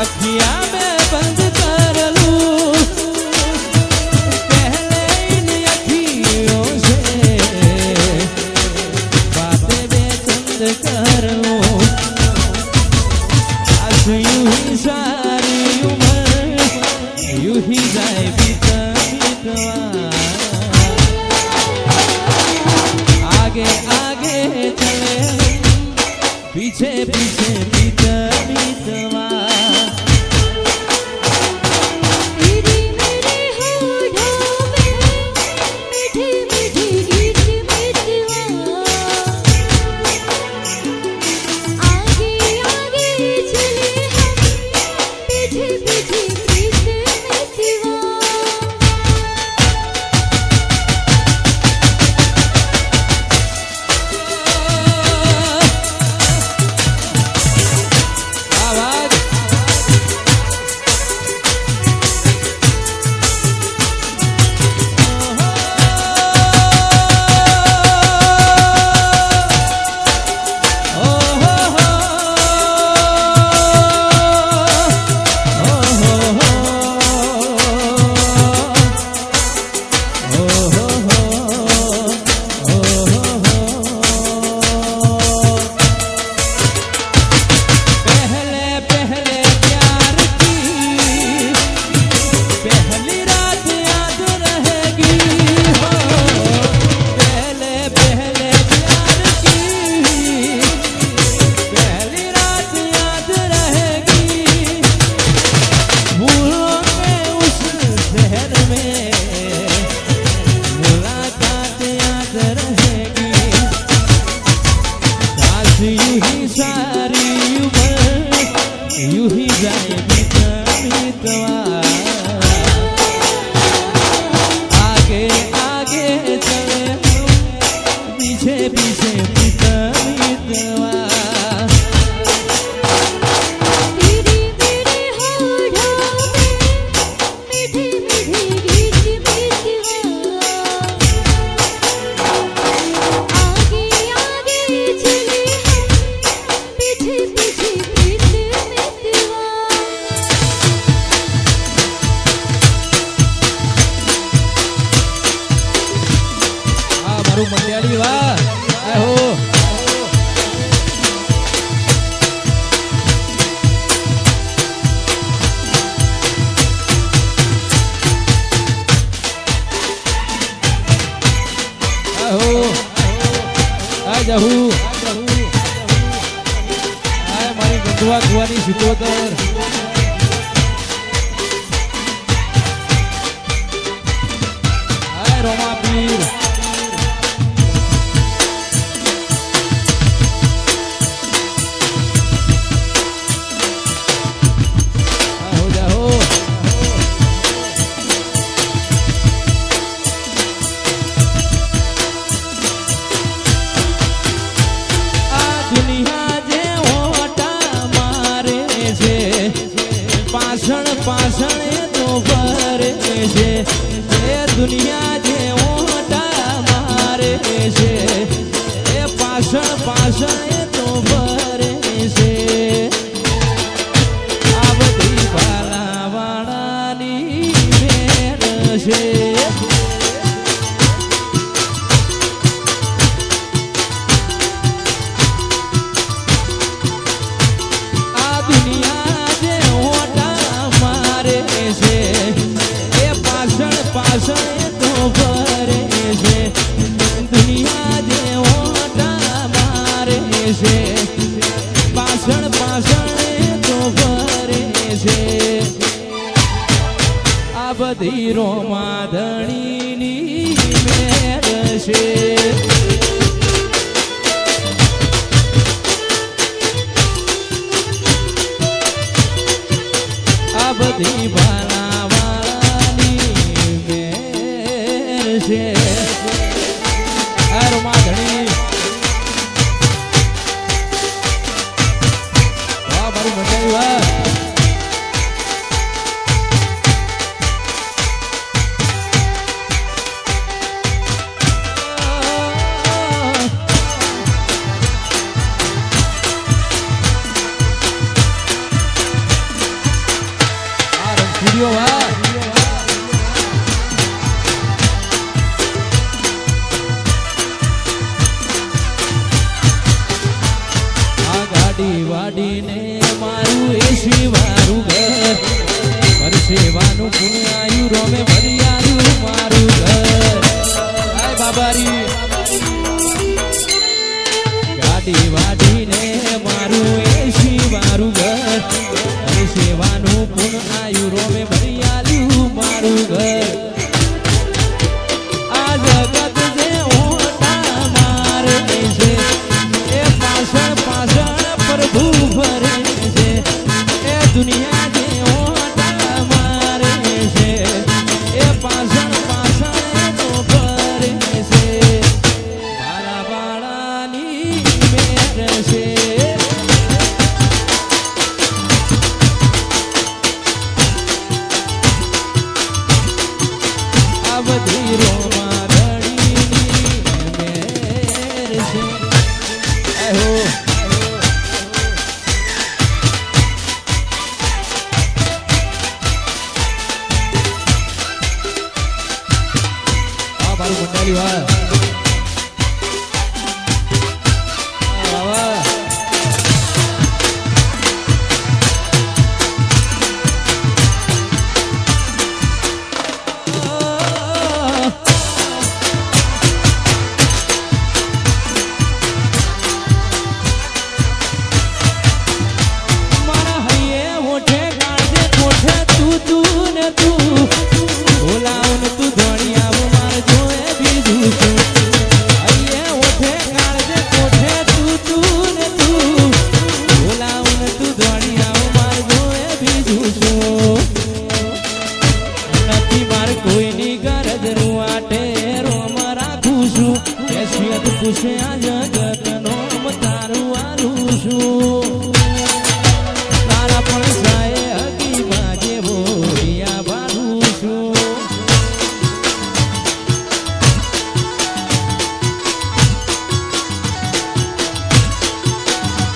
अखियां में बंद कर लूं पहले इन अखियों से बातें बेचंद कर लूं आज यूं ही सारी उम्र यूं ही जाए बीता बीतवा आगे आगे चले पीछे पीछे बीता बीतवा मंडियाली वाह आहो आहो आ जाहू आ मारी गंदवा गुवानी सिकोतर आ रोमा पीर पाषण तो भरे છે એ દુનિયા જે ઓટા મારે છે એ પાષણ પાષણ તો ભરે છે આ બધી ભાલાવાળાની મેર છે પાછળ પાછળ તો ભરે છે આ બધી રોમાધણીની મેર છે આ બધી ભાલાવાળાની મેર છે આ રોમાધણી જીઓ વાહ આ ગાડી વાડીને મારું એસી વાળું ઘર પરસેવાનું પુણ્યાયું રોમે ભરી આવ્યું મારું ઘર આય બાબારી ગાડી વાડીને મારું એસી વાળું ઘર પરસેવાનું પુણ્યાયું રોમે ભરી આવ્યું મારું ઘર આ જગત જે ઓટા મારે છે એ પાછળ પાછળ પ્રભુ ફરે છે એ દુનિયા જે ઓટા મારે છે એ પાછળ પાછળ તો ફરે છે બાળા બાળાની મેર છે આ બધી રોમા ઘડીની મેર છે આહો મારું મંડાલી વાહ વાહ મારા હૈયે ઓઠે કાઢે કોઠે તું ને તું બોલાવ ને તું ધોણી આવ માર જોએ બીજું શું હૈયે ઓઠે કાઢે કોઠે તું ને તું બોલાવ ને તું ધોણી આવ માર જોએ બીજું શું નથી માર કોઈની ગરજ રૂવાટે રોમ રાખું છું કેસિયત પૂછે આ જગતનો તારું આલું છું તારા પણ સાય હકી માગે બોરિયા બારું છું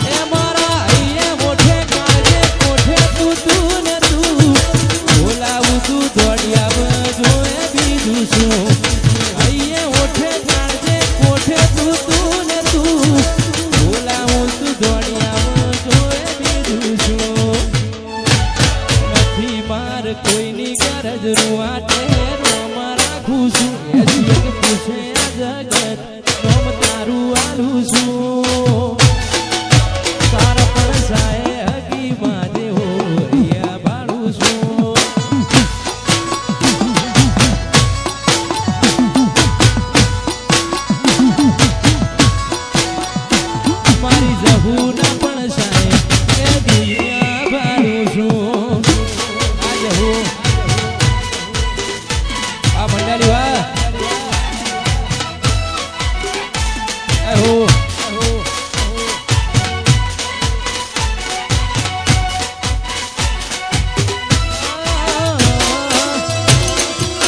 એ મારા હૈયે મોઠે કાઢે કોઠે તું ને તું બોલાવું તું દોડી આવ જોએ બીજું શું હૈયે ઓઠે કાઢે કોઠે તું ને તું બોલાવું તું દોડી આવ જોએ બીજું શું નથી માર કોઈની ગરજ રૂવાટે રોમ રાખું છું એ જીત પૂછે આ જગત રોમ તારું આલું છું તારા પણ સાય હકી માજે હોરિયા બાળું છું મારી જહુના પણ સાય એ દુનિયા બાળું છું આ જહુ આ મંડાલી વાહ આહો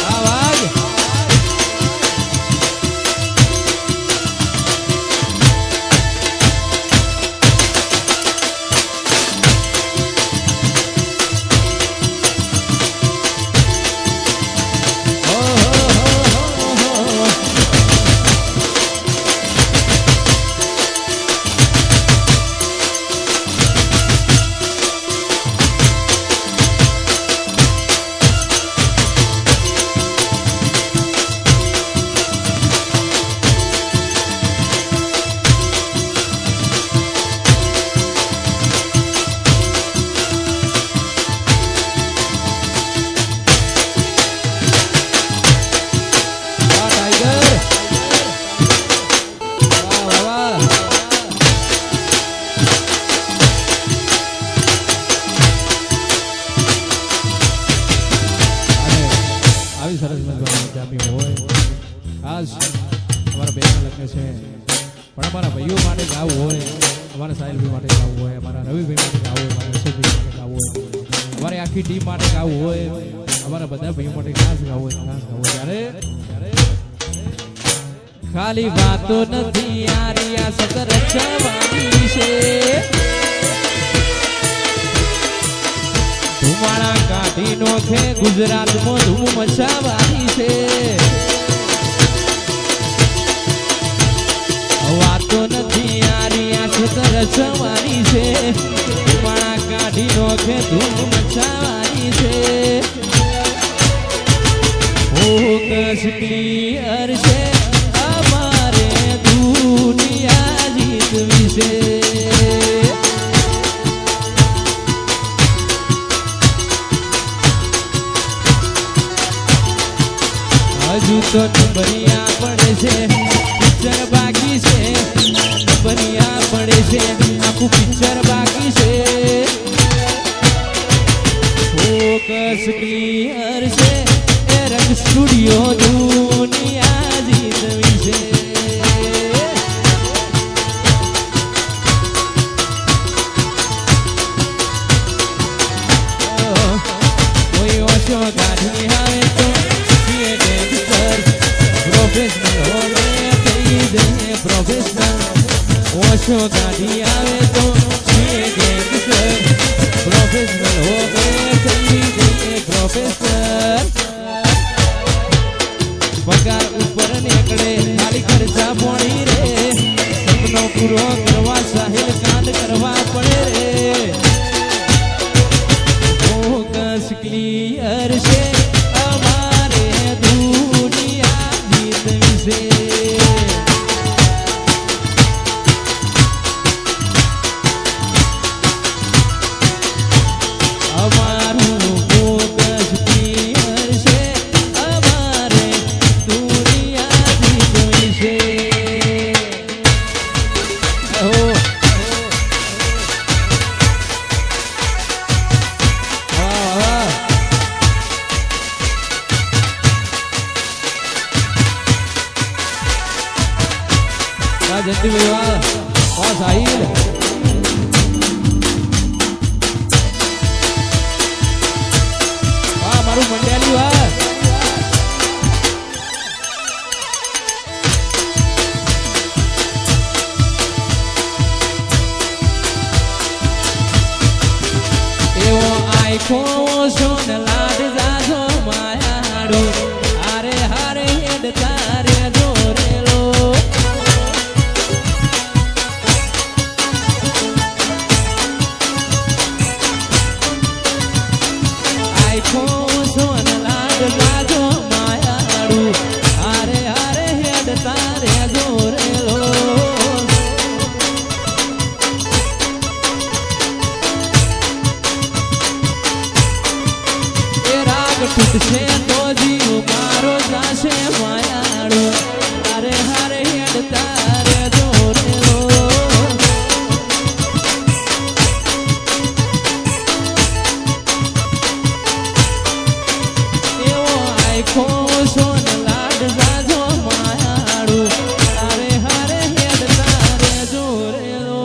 આવાજ ખાસ અમારા બેન લગ્ન છે પણ અમારા ભાઈઓ માટે ગાવું હોય અમારા સાહિલભાઈ માટે ગાવું હોય અમારા રવિભાઈ માટે ગાવું હોય અમારા રસોદભાઈ માટે ગાવું હોય અમારી આખી ટીમ માટે ગાવું હોય અમારા બધા ભાઈઓ માટે ખાસ ગાવું હોય ત્યારે ખાલી વાતો નથી યારી આ સતર રચવાની છે ધુમાડા માણા કાઢી નોખે ગુજરાતમાં ધૂમ મચાવાની છે વાતો નથી આરી આંખ રચવાની છે માણા કાઢી નોખે ધૂમ મચાવાની છે ફોકસ ક્લિયર છે અમારે દુનિયા જીતવી છે હજુ તો નંબરિયા પડે છે પિક્ચર બાકી છે નંબરિયા પડે છે આખું પિક્ચર બાકી છે ફોકસ ક્લિયર છે એ રંગ સ્ટુડિયો દુનિયા જીતવી છે કોઈ ઓછો કાઢી આવે તો પ્રોફેશનલ હોવે થઈ જઈએ પ્રોફેશનલ ઓછો કાઢી આવે તો ગેંગસ્ટર પ્રોફેશનલ હોવે થઈ જઈએ પ્રોફેશનલ પગાર ઉપર નીકળે ખાલી ખર્ચા પોણી રે સપનો પૂરો કરવા સાહિલ કાંડ કરવા પડે રે ફોકસ ક્લિયર છે અમારે દુનિયા જીતવી છે અમારું ફોકસ ક્લિયર છે અમારે દુનિયા જીતવી છે जल्दी भैया और साहिल वाह मारू मंडियाली वाह एवो आईको सोन लाड जाजो मायाडू अरे हरे हेड तारे जोरेलो टूटसे तो जीव मारो जासे मायाड़ो अरे हरे हेड तारे जोरेलो एवो आईखो सोन लाड जाजो मायाड़ो अरे हरे हेड तारे जोरेलो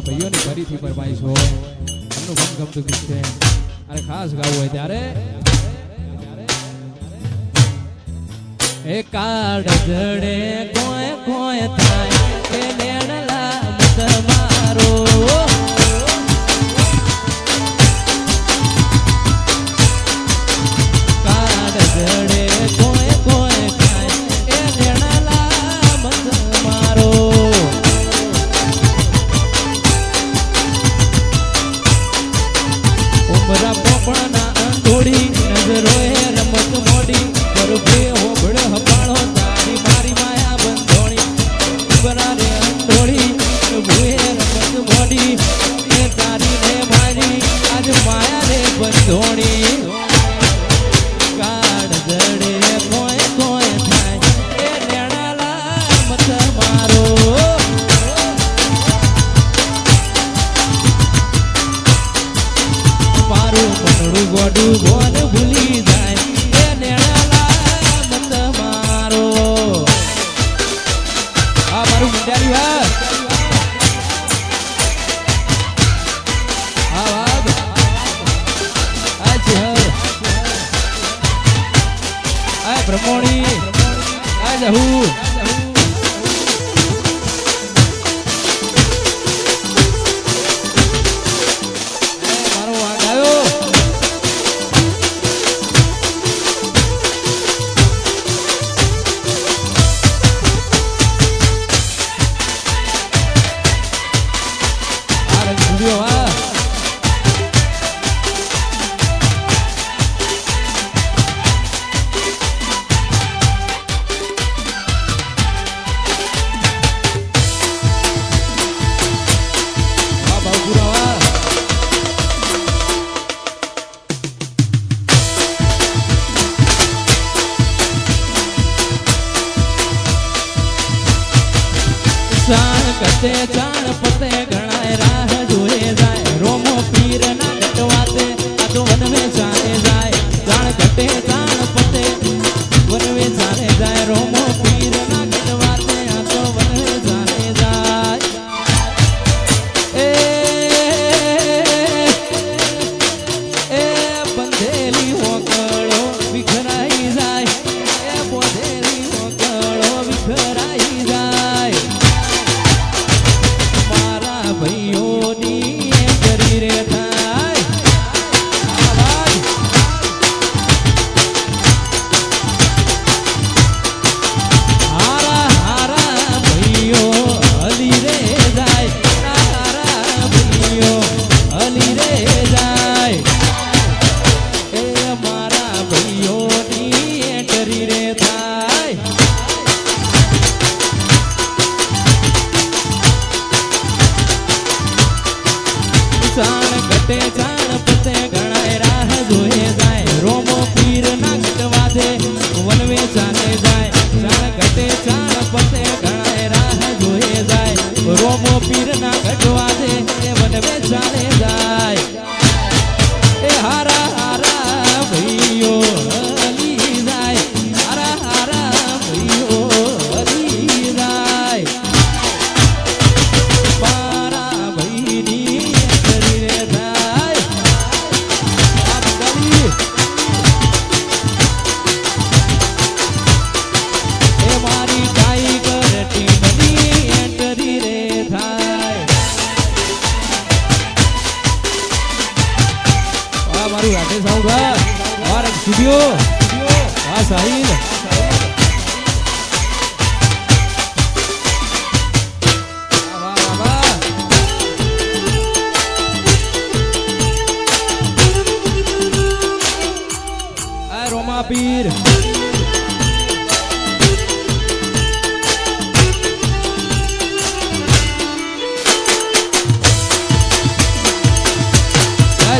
ભાઈઓની ફરીથી ફરમાઈશ હોય એમનું ગમતું ગીત છે અને ખાસ ગાવું હોય ત્યારે એ કાળ જડે કોઈ કોઈ થાય કે લેણલા મત મારો કાળ જડે મોડી પરભે હોબળે હપાળો તારી મારી માયા બંધોણી બરારે અંધોળી ભૂએ રમત મોડી એ તારી ને મારી આજ માયા રે બંધોણી કાળ જડે કોઈ કોઈ થાય એ નેણાલા મત મારો મારું મનડું ગોડું ગોન ભૂલી જાય એ નેણાલા મત મારો આ મારું મંડારી હા બ્રહ્મોણી આ જહુ મારો વાગ આવ્યો આ રંગ છૂટ્યો હા ચાણ કતે ચાણ પતે ગણાય રાહ જોએ જાય રોમો પીર ના ગટવાતે આ તો વનવે ચાલે જાય ચાણ કતે ચાણ પતે વનવે ચાલે જાય રોમો પીર ના ગટવાતે આ તો વનવે ચાલે જાય એ બંધેલી હોકળો વિખરાઈ જાય એ બોધેલી હોકળો વિખરાઈ જાય ભાઈઓની કરી રે થાય હારા હારા ભાઈઓ હલી રે જાય હારા ભાઈઓ હલી રે જાય એ મારા ભાઈઓની કરી રે થાય ચાણ ઘટે ચાણ પતે ગણાય રાહ જોએ જાય રોમો પીર ના ગટવાદે વનવે ચાલે જાય ચાણ ઘટે ચાણ પતે ગણાય રાહ જોએ જાય રોમો પીર ના ગટવાદે વનવે ચાલે જાય એ હારા હારા ભાઈઓ હલી જાય હારા હારા ભાઈઓ હલી જાય મારા ભાઈની મારી ટાઈગર ટીમની એન્ટ્રી રે થાય આ મારું રાધે સાઉન્ડ ઓર સ્ટુડિયો આ સાહિલ આ રોમા પીર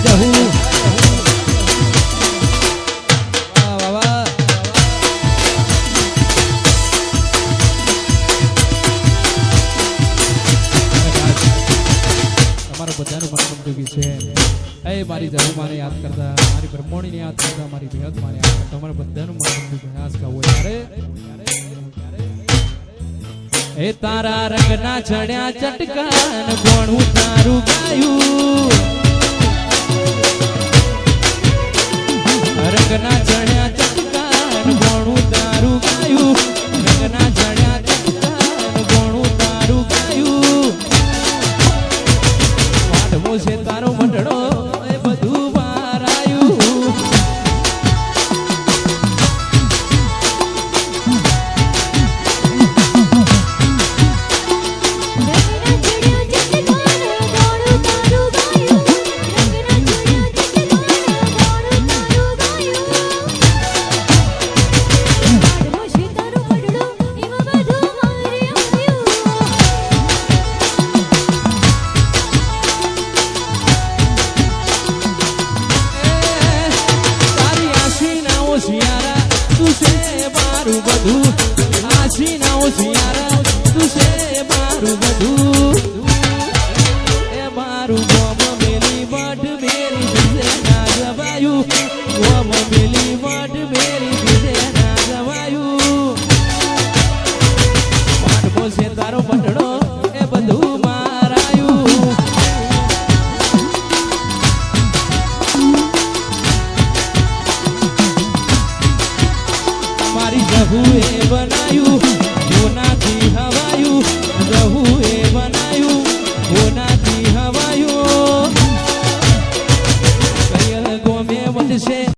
જહુ વાહ વાહ વાહ તમારા બધાનું મનગમતું છે એ મારી જહુમાને યાદ કરતા મારી બ્રહ્મોણીને યાદ કરતા મારી ભેદમાને યાદ કરતા તમારા બધાનું મનગમતું પ્રયાસ કરવો ત્યારે એ તારા રંગના ચડ્યા ચટકાન કોણું તારું ગાયું રંગના ચડ્યા ચટકાન કોણું તારું ગાયું રંગના ચડ્યા ચટકાન કોણું તારું ગાયું વાટવો છે તારો મંડળો એ બધું બહાર આવ્યું તું છે મારું બધું આશી ના હોશિયાર તું છે મારું બધું એ મારું ગોમ મેલી મઠ મેરી બીજે ના જવાયું ગોમ મેલી મઠ મેરી બીજે ના જવાયું પાઠમો છે તારો પટડો એ બધું મારાયું મારી જહુએ બનાયું